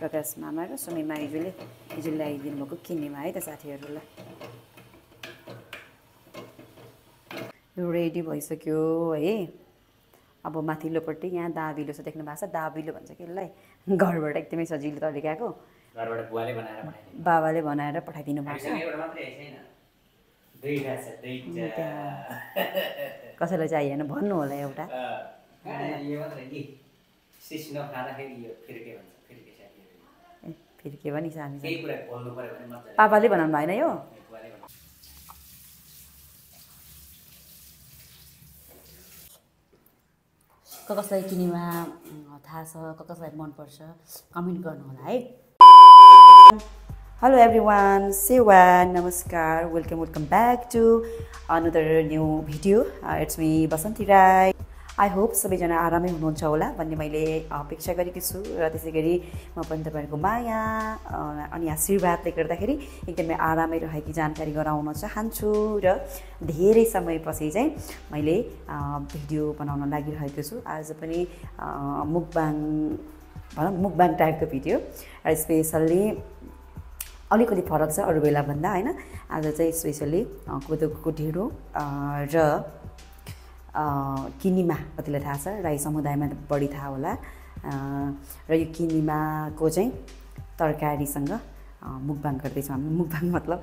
प्रकाश मामा र सुमी माइजूले हिजो ल्याइदिनु भएको किनेमा है त साथीहरूलाई। यो रेडी भइसक्यो है। अब माथिल्लोपट्टि यहाँ दाबिलो छ, देख्नु भएको छ, दाबिलो भन्छ कि यसलाई। घरबाट एकदमै सजिलो तरिकाको बाबाले बनाएर पठाइदिनु भएको छ। कसैलाई चाहिएन भन्नु होला एउटा। फिर्के पनि सानो पापाले बनाउनु भएन यो। कसलाई किनेमा थाहा छ, कसलाई मनपर्छ कमेन्ट गर्नु होला है। हेलो एभ्रिवान, सेवा नमस्कार, welcome back to another new video. It's me Basanti Rai. I hope सबैजना आरामै हुनुहुन्छ होला भन्ने मैले अपेक्षा गरेकी छु र त्यसै गरी म पनि तपाईँहरूको माया अनि आशीर्वादले गर्दाखेरि एकदमै आरामै रहेकी जानकारी गराउन चाहन्छु। र धेरै समयपछि चाहिँ मैले भिडियो बनाउन लागिरहेको छु। आज पनि मुकबाङ टाइपको भिडियो र स्पेसल्ली अलिकति फरक छ अरू बेलाभन्दा होइन। आज चाहिँ स्पेसल्ली कोदोको ढिँडो र किनेमा, कतिलाई थाहा छ, राई समुदायमा बढी थाहा होला। र यो किनेमाको चाहिँ तरकारीसँग मुकबाङ गर्दैछौँ हामी। मुकबाङ मतलब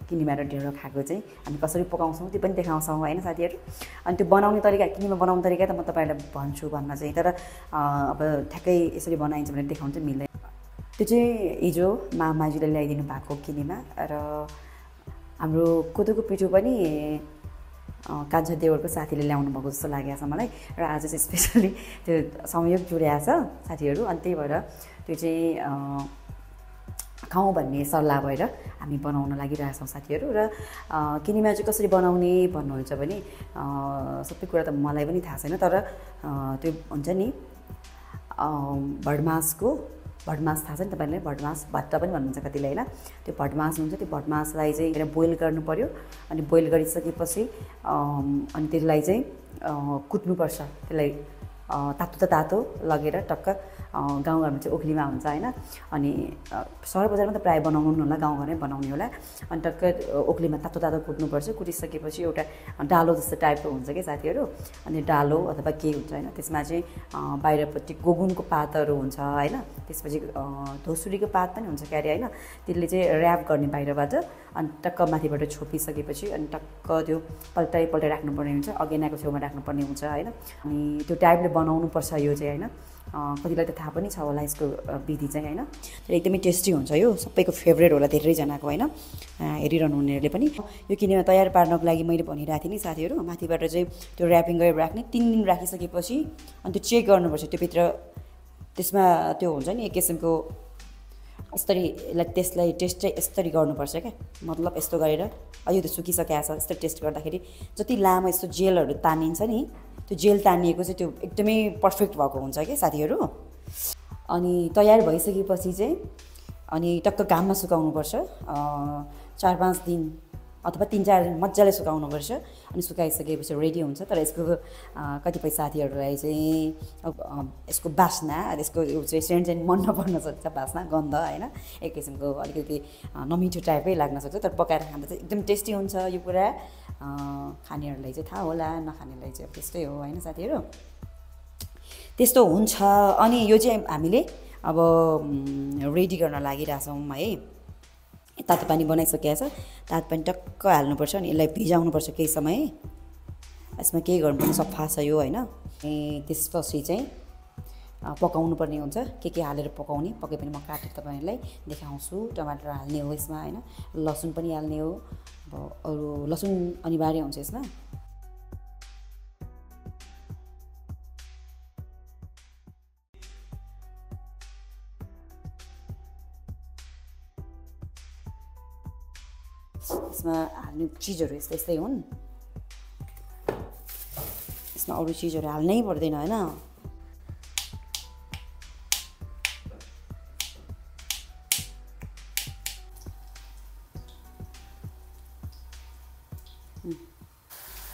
किनेमा र ढिँडो खाएको चाहिँ हामी कसरी पकाउँछौँ त्यो पनि देखाउँछौँ होइन साथीहरू। अनि त्यो बनाउने तरिका, किनेमा बनाउने तरिका त म तपाईँहरूलाई भन्छु भन्न चाहिँ, तर अब ठ्याक्कै यसरी बनाइन्छ भनेर देखाउनु चाहिँ मिल्दैन। त्यो चाहिँ हिजो मामाजीले ल्याइदिनु भएको किनेमा र हाम्रो कोदोको पिठो पनि कान्छा देवरको साथीले ल्याउनु भएको जस्तो लागेको छ मलाई। र आज चाहिँ स्पेसली त्यो संयोग जुडेको छ साथीहरू। अनि त्यही भएर त्यो चाहिँ खाउँ भन्ने सल्लाह भएर हामी बनाउन लागिरहेछौँ साथीहरू। र किनेमा चाहिँ कसरी बनाउने भन्नुहुन्छ भने सबै कुरा त मलाई पनि थाहा छैन, तर त्यो हुन्छ नि भटमास थाहा छ नि तपाईँलाई। भटमास भट्टा पनि भन्नुहुन्छ कतिले होइन। त्यो भटमास हुन्छ, त्यो भटमासलाई चाहिँ बोइल गर्नु पऱ्यो। अनि बोइल गरिसकेपछि अनि त्यसलाई चाहिँ कुट्नुपर्छ। त्यसलाई तातो लगेर टक्क गाउँघरमा चाहिँ ओखलीमा हुन्छ होइन। अनि सहर बजारमा त प्रायः बनाउनु होला, गाउँघरमै बनाउने होला। अनि टक्क ओखलीमा तातो कुट्नुपर्छ। कुटिसकेपछि एउटा डालो जस्तो टाइपको हुन्छ कि साथीहरू। अनि डालो अथवा के हुन्छ होइन, त्यसमा चाहिँ बाहिरपट्टि गोगुनको पातहरू हुन्छ होइन। त्यसपछि धोसुरीको पात पनि हुन्छ क्यारे होइन। त्यसले चाहिँ ऱ्याप गर्ने बाहिरबाट। अनि टक्क माथिबाट छोपिसकेपछि अनि टक्क त्यो पल्टाइ राख्नुपर्ने हुन्छ, अगेनाको छेउमा राख्नुपर्ने हुन्छ होइन। अनि त्यो टाइपले बनाउनुपर्छ यो चाहिँ होइन। कतिलाई त थाहा पनि छ होला यसको विधि चाहिँ होइन। तर एकदमै टेस्टी हुन्छ यो, सबैको फेभरेट होला धेरैजनाको होइन, हेरिरहनु हुनेहरूले पनि। यो किनेमा तयार पार्नको लागि मैले भनिरहेको थिएँ नि साथीहरू, माथिबाट चाहिँ त्यो ऱ्यापिङ गरेर राख्ने। 3 दिन राखिसकेपछि अनि त्यो चेक गर्नुपर्छ त्योभित्र, त्यसमा त्यो हुन्छ नि एक किसिमको त्यसलाई टेस्ट चाहिँ यसरी गर्नुपर्छ क्या। मतलब यस्तो गरेर यो त सुकिसकेको छ, यस्तो टेस्ट गर्दाखेरि जति लामो यस्तो जेलहरू तानिन्छ नि, त्यो जेल तानिएको चाहिँ त्यो एकदमै पर्फेक्ट भएको हुन्छ क्या साथीहरू। अनि तयार भइसकेपछि चाहिँ अनि टक्क घाममा सुकाउनुपर्छ 4-5 दिन अथवा 3-4 दिन मजाले सुकाउनुपर्छ। अनि सुकाइसकेपछि रेडी हुन्छ। तर यसको कतिपय साथीहरूलाई चाहिँ यसको बास्ना, यसको चाहिँ सेन्ट चाहिँ मन नपर्न सक्छ, बास्ना गन्ध होइन, एक किसिमको अलिकति नमिठो टाइपै लाग्न सक्छ। तर पकाएर खाँदा चाहिँ एकदम टेस्टी हुन्छ यो कुरा। खानेहरूलाई चाहिँ थाहा होला, नखानेलाई चाहिँ अब त्यस्तै हो होइन साथीहरू, त्यस्तो हुन्छ। अनि यो चाहिँ हामीले अब रेडी गर्न लागिरहेछौँ है। तातो पानी बनाइसकेको छ, तातो पानी टक्क हाल्नुपर्छ। अनि यसलाई भिजाउनुपर्छ केही समय। यसमा केही गर्नुपर्ने सफा छ यो होइन। त्यसपछि चाहिँ पकाउनु पर्ने हुन्छ। के हालेर पकाउने पके पनि म काटेर तपाईँहरूलाई देखाउँछु। टमाटर हाल्ने हो यसमा होइन, लसुन पनि हाल्ने हो। अब अरू लसुन अनिवार्य हुन्छ यसमा। यसमा हाल्ने चिजहरू यस्तै हुन्। यसमा अरू चिजहरू हाल्नै पर्दैन होइन।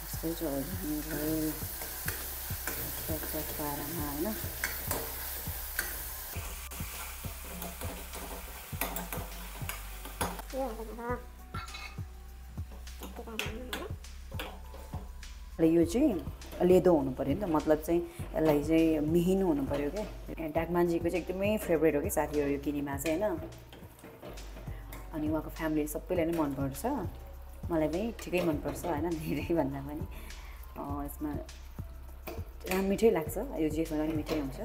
यस्तै पारामा होइन। यो चाहिँ लेदो हुनु पऱ्यो नि त मतलब चाहिँ यसलाई चाहिँ मिहिन हुनु पऱ्यो क्या डाकमान्जीको चाहिँ एकदमै फेभरेट हो कि साथीहरू यो किनेमा चाहिँ होइन अनि उहाँको फ्यामिली सबैलाई नै मनपर्छ मलाई पनि ठिकै मनपर्छ होइन धेरै भन्दा पनि यसमा मिठै लाग्छ यो जेसँग पनि मिठै हुन्छ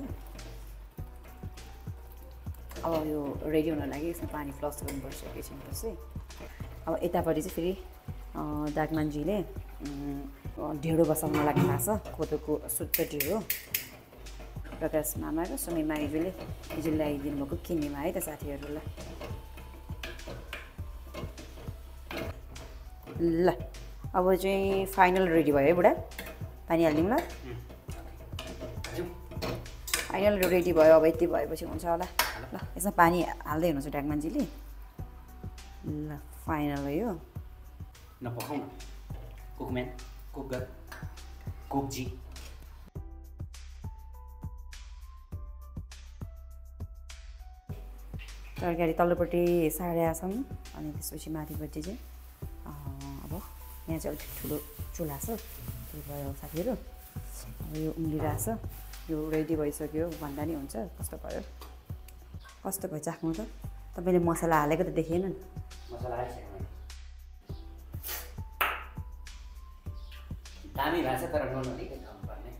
अब यो रेडी हुन लागि यसमा पानी फ्लस गर्नुपर्छ एकैछिनपछि अब यतापट्टि चाहिँ फेरि डाकमान्जीले ढेँडो बसाउन लाग्नु भएको छ कोदोको शुद्ध ढेँडो प्रकाश मामा र सुमी माइजूले हिजो ल्याइदिनु भएको किनेमा है त साथीहरूलाई ल अब चाहिँ फाइनल रेडी भयो है बुढा पानी हालिदिउँ ल फाइनल रेडी भयो अब यति भएपछि हुन्छ होला ल यसमा पानी हाल्दै हुनुहुन्छ डाकमान्जीले ल फाइनल हो यो नपकाउन कुकम्यान कुकर कुकजी तरकारी तल्लोपट्टि सारेका छौँ अनि त्यसपछि माथिपट्टि चाहिँ अब यहाँ चाहिँ अलिक ठुलो चुल्हा छ त्यही भयो साथीहरू अब यो उम्लिरहेछ यो रेडी भइसक्यो भन्दा नि हुन्छ कस्तो भयो चाख्नु त तपाईँले मसला हालेको त देखेन नि मसला हालिसकेँ मैले दामी भएको छ तर नुन अलिकति कम पर्ने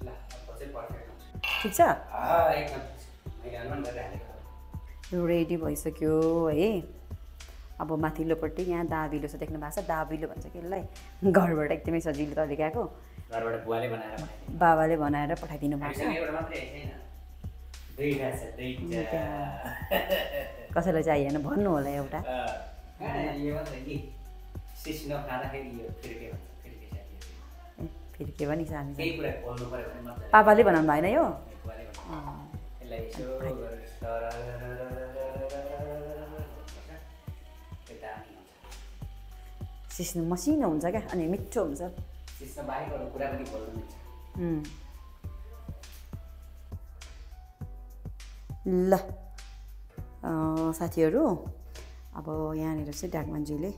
ल अब चाहिँ पर्फेक्ट हुन्छ ठिक छ एकदम मैले अनुमान गरेर हालेको यो रेडी भइसक्यो है अब माथिल्लोपट्टि यहाँ दाबिलो छ देख्नु भएको छ दाबिलो भन्छ कि यसलाई घरबाट एकदमै सजिलो तरिकाको घरबाट बुवाले बनाएर बाबाले बनाएर पठाइदिनु भएको छ एउटा मात्रै छैन दुईटा छ दुईटा कसैलाई चाहिएन भन्नु होला एउटा यो मात्रै नि सिस्नो खाँदाखेरि यो फेरि के भन्छ फेरि के पनि सानो केही कुरा बोल्नु पर्यो भने मात्रै पापाले बनाउनु भएन यो बुवाले बनाएर यसलाई यसो सिस्नु मसिनो हुन्छ क्या अनि मिठो हुन्छ सिस्नो बाहेक अरू कुरा पनि बोल्नु मिल्छ ल साथीहरू अब यहाँनिर चाहिँ डाकमान्जीले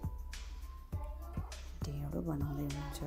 ढेँडो बनाउँदै हुनुहुन्छ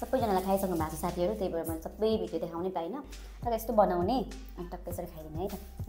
सबैजनालाई खाइसक्नु भएको छ साथीहरू त्यही भएर मैले सबै भिडियो देखाउनै पाइनँ तर यस्तो बनाउने अनि टक्कै यसरी खाइदिने है त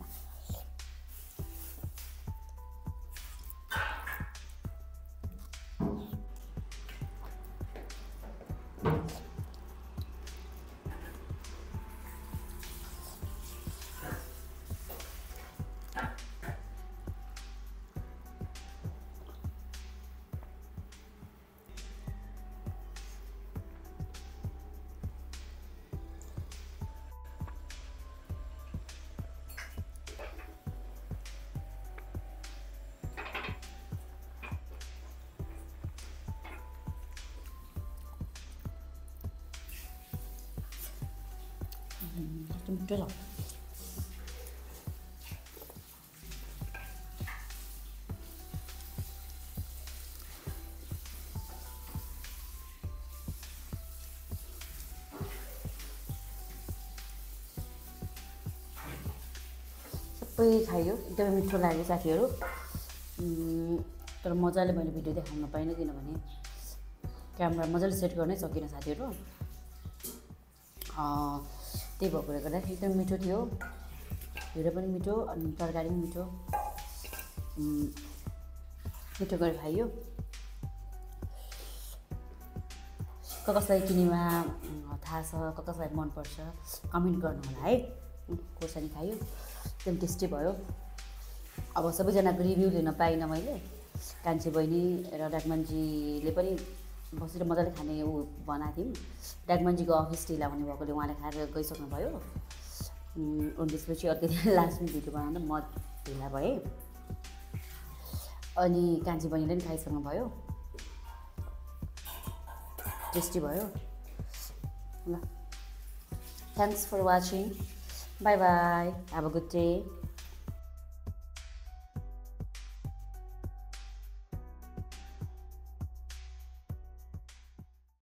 मिठो छ सबै खायो एकदमै मिठो लाग्यो साथीहरू तर मजाले मैले भिडियो देखाउन पाइनँ किनभने क्यामेरा मजाले सेट गर्नै सकिनँ साथीहरू त्यही भएकोले गर्दा एकदम मिठो थियो ढेँडो पनि मिठो अनि तरकारी पनि मिठो मिठो गरेर खाइयो कसलाई किनेमा थाहा छ, कसलाई मनपर्छ कमेन्ट गर्नु होला है। खोर्सानी खायो, एकदम टेस्टी भयो। अब सबैजनाको रिभ्यू लिन पाइनँ मैले। कान्छी बहिनी र डाकमानजीले पनि बसेर मजाले खाने ऊ बनाएको थियौँ। डाकमानजीको अफिस ढिला हुने भएकोले उहाँले खाएर गइसक्नुभयो। अनि त्यसपछि अर्को लास्टमा भिडियो बनाउँदा म ढिला भएँ। अनि कान्छी बहिनीले पनि खाइसक्नुभयो। टेस्टी भयो ल। Thanks for watching. Bye bye. Have a good day.